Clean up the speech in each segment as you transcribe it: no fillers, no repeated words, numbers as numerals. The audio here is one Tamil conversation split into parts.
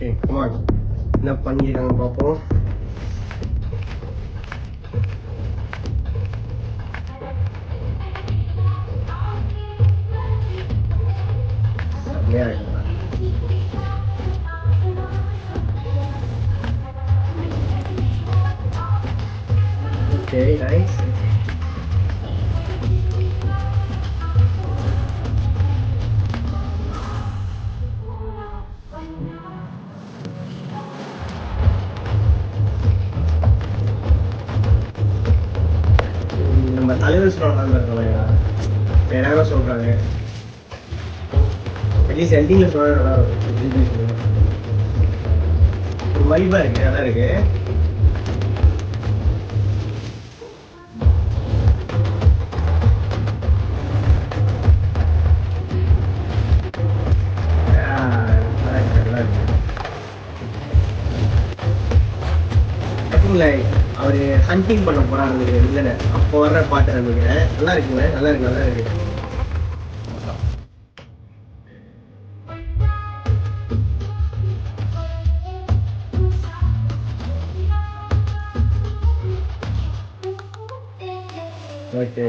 ஓகே கமான் என்ன பண்ணியிருக்காங்க பார்ப்போம். செம்மையா இருக்கு. Okay nice. நம்ம தலைவர் சொல்றாங்க, என்ன சொல்றாங்க, அட்லீஸ்ட் எல்டிங்ல சொல்ல நல்லா இருக்கும். ஒரு வைபா இருக்கு, நல்லா இருக்கு. அவரு ஹண்டிங் பண்ண போறாரு இல்ல, அப்போ வர்ற பாட்டு நினைக்கிறேன். நல்லா இருக்குங்க, நல்லா இருக்கு, நல்லா இருக்கு. ஓகே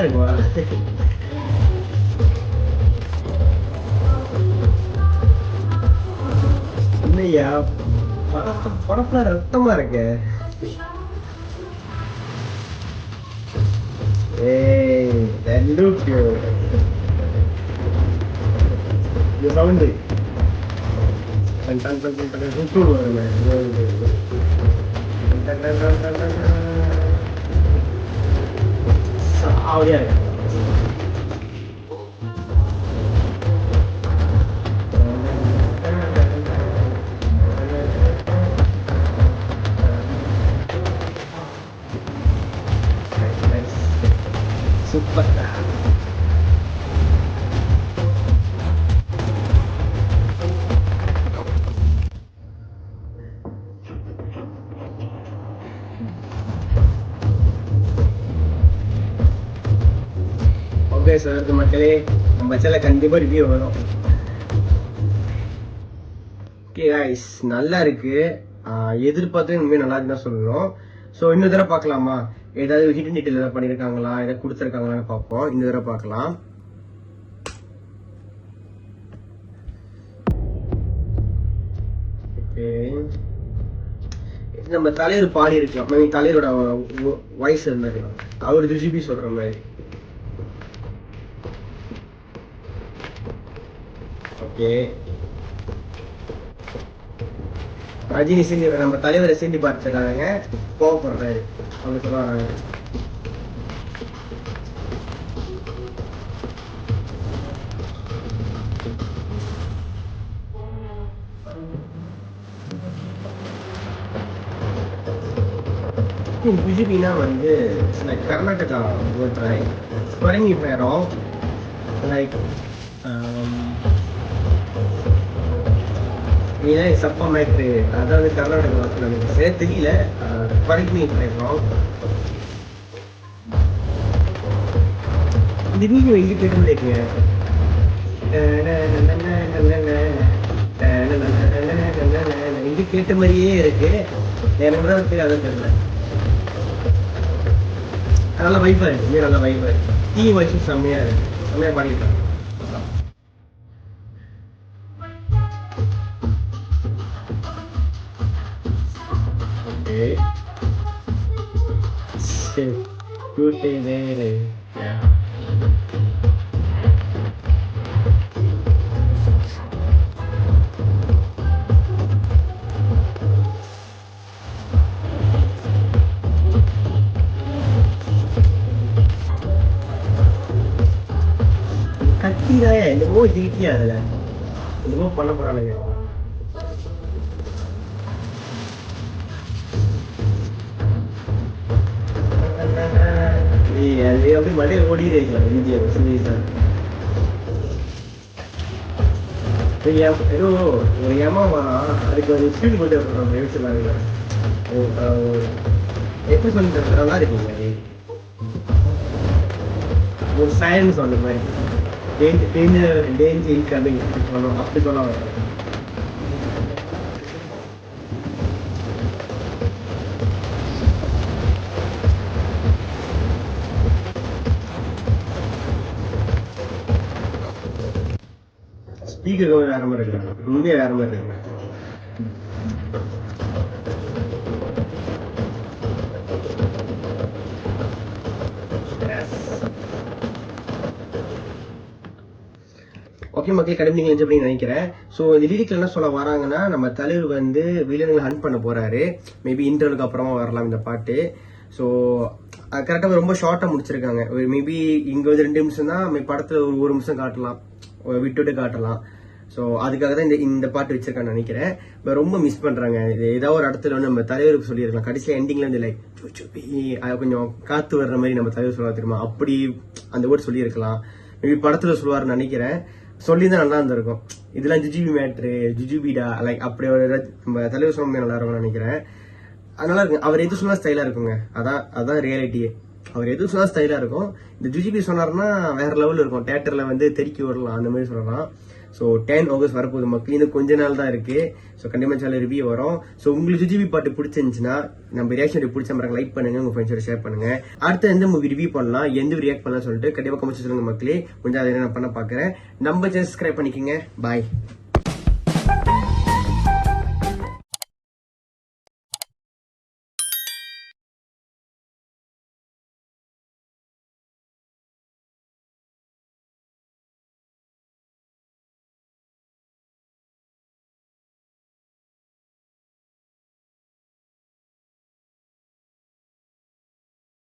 இருக்குமா இல்லையா? படத்துல ரத்தமா இருக்கு. சவுண்டு சாவடியா இருக்கு. சூப்பர். ஓகே சார் மக்களே, நம்ம சேனல்ல கண்டிப்பா ரிவ்யூ வரும். ஓகே गाइस, நல்லா இருக்கு. எதிர்பார்த்து உண்மையாக நல்லா இருக்குன்னு சொல்லணும். ஸோ இன்னொரு தடவை பார்க்கலாமா? ஏதாவது ஹிடன் டீட்டெயில் ஏதாவது பண்ணியிருக்காங்களா, ஏதாவது கொடுத்துருக்காங்களான்னு பார்ப்போம். இன்னொரு தடவை பார்க்கலாம். ஓகே, நம்ம தலைவர் பாடி இருக்கலாம், தலைவரோட வாய்ஸ் இருந்தாரு, அவர் ரிஜிபி சொல்ற மாதிரி. ஓகே, ரஜினி சீண்டி, நம்ம தலைவரை சீண்டி பார்த்துருக்காங்க, கோவப்படுறாரு அவங்க சொல்லுவாங்க. பிஜேபினா வந்து லைக் கர்நாடகா ஓட்டுறாய் ஸ்பரிங்கி பேரம் லைக் நீதான் சப்பா மேட்ரு, அதாவது கர்நாடகா நமக்கு சரியா தெரியல. ஸ்பரிங்கி பேரம் இந்த வீடியோ எங்கே கேட்டுருக்கீங்க? எங்க கேட்ட மாதிரியே இருக்கு, எனக்கு தான் அதை தெரியல. நல்ல வைப்பா இருக்கு, நல்ல வைப்பா இருக்கு. டீ வச்சு செம்மையா இருக்கு, செம்மையா பாடிட்டாங்க. ஓகே சரி, கூட்டே வேறு கத்திதாயா என்னமோ ஜிடியா, அதுல என்னமோ பண்ண போறானுங்க. அது அப்படி மலையில ஓடிட்டே இருக்கலாம் இந்தியா சீரியஸா. ஏதோ ஒரு ஏமா அதுக்கு ஒரு ஸ்பீட் போட்டு யோசிச்சு பாருங்க. எப்படி சொல்லி தரது நல்லா இருக்கீங்க. அது ஒரு சயின்ஸ் அந்த மாதிரி டேஞ்சர் இன்கமிங் அப்படி சொல்ல வர. ஸ்பீக்கர் வேற மாதிரி இருக்கு, உண்மையா வேற மாதிரி இருக்கு. ஓகே மக்கள், கண்டிப்பா நீங்க அப்படின்னு நினைக்கிறேன். ஸோ இந்த லிரிக்ல என்ன சொல்ல வராங்கன்னா, நம்ம தலைவர் வந்து வில்லன்களை ஹண்ட் பண்ண போறாரு. மேபி இன்டர்வலுக்கு அப்புறமா வரலாம் இந்த பாட்டு. ஸோ கரெக்டாக ரொம்ப ஷார்ட்டா முடிச்சிருக்காங்க. மேபி இங்க வந்து 2 நிமிஷம் தான், படத்துல ஒரு நிமிஷம் காட்டலாம், விட்டுட்டு காட்டலாம். ஸோ அதுக்காக தான் இந்த பாட்டு வச்சிருக்கான்னு நினைக்கிறேன். இப்போ ரொம்ப மிஸ் பண்றாங்க. இது ஏதாவது ஒரு இடத்துல வந்து நம்ம தலைவருக்கு சொல்லியிருக்கலாம். கடைசியில் எண்டிங்ல வந்து லைக் கொஞ்சம் காத்து வர்ற மாதிரி நம்ம தலைவர் சொல்லுவா தெரியுமா, அப்படி அந்த வேர்ட் சொல்லியிருக்கலாம். மேபி படத்துல சொல்லுவாருன்னு நினைக்கிறேன். சொல்லிதான் நல்லா இருந்திருக்கும். இதெல்லாம் ஜுஜிபி மேட்ரு, ஜுஜிபிடா லைக் அப்படி ஒரு நம்ம தலைவர் சொல்ல நல்லா இருக்கும்னு நினைக்கிறேன். அதனால இருக்கு. அவர் எது சொன்னா ஸ்டைலா இருக்குங்க. அதான் ரியாலிட்டியே. அவர் எது சொன்னா ஸ்டைலா இருக்கும். இந்த ஜுஜிபி சொன்னாருன்னா வேற லெவல் இருக்கும். தியேட்டர்ல வந்து தெருக்கி விடலாம், அந்த மாதிரி சொல்லலாம். ஸோ 10 ஆகஸ்ட் வரப்போகுது மக்கள், இன்னும் கொஞ்ச நாள் தான் இருக்கு. ஸோ கண்டிப்பா சேனல் ரிவ்யூ வரும். ஸோ உங்களுக்கு ஜுஜிபி பாட்டு பிடிச்சிருந்துச்சுன்னா நம்ம ரியாக்ஷன் பிடிச்ச மாதிரி லைக் பண்ணுங்க, உங்க ஃப்ரெண்ட்ஸோட ஷேர் பண்ணுங்க. அடுத்த எந்த மூவி ரிவ்யூ பண்ணலாம், எந்த ரியாக்ட் பண்ணலாம் சொல்லிட்டு கண்டிப்பா கமெண்ட் சொல்லுங்க மக்களே. கொஞ்சம் அதை நான் பண்ண பாக்குறேன். நம்ம சேனல் சப்ஸ்கிரைப் பண்ணிக்கோங்க. பாய்.